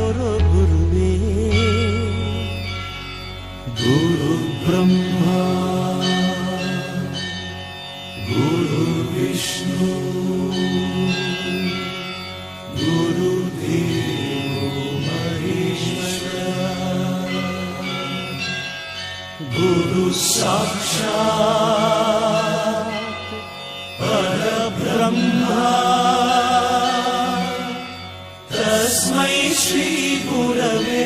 ತೋರೋ ಗುರುವೇ. ಗುರು ಬ್ರಹ್ಮ ಗುರು ವಿಷ್ಣು ಗುರುದೇವೋ ಮಹೇಶ್ವರ ಗುರು ಸಾಕ್ಷಾತ್ ಪರಬ್ರಹ್ಮ ತಸ್ಮೈ ಶ್ರೀ ಗುರವೇ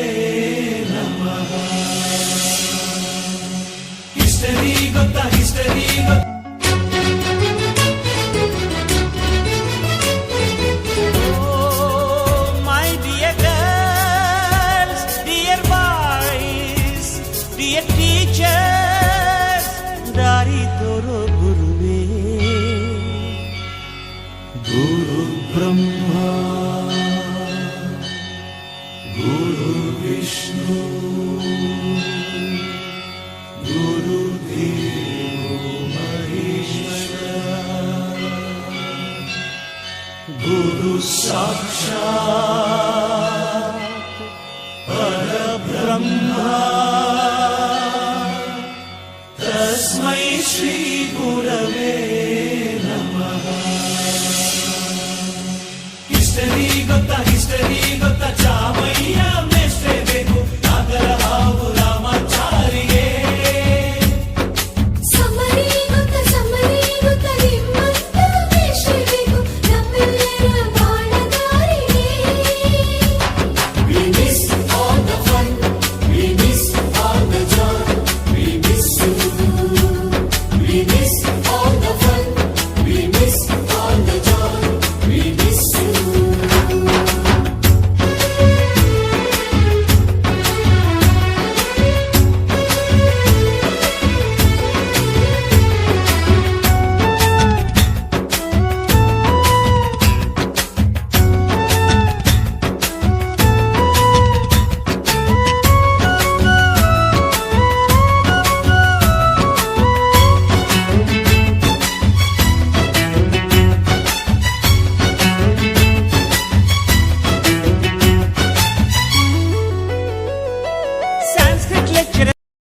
ನಮಃ. ಹಿಸ್ಟರಿ ಗೊತ್ತಾ, ಹಿಸ್ಟರಿ ಗೊತ್ತಾ? Dear teachers, ದಾರಿ ತೋರೋ ಗುರುವೇ. ಗುರು ಬ್ರಹ್ಮ ಗುರು ವಿಷ್ಣು ಗುರುದೇವೋ ಮಹೇಶ್ವರ ಗುರು ಸಾಕ್ಷಾತ್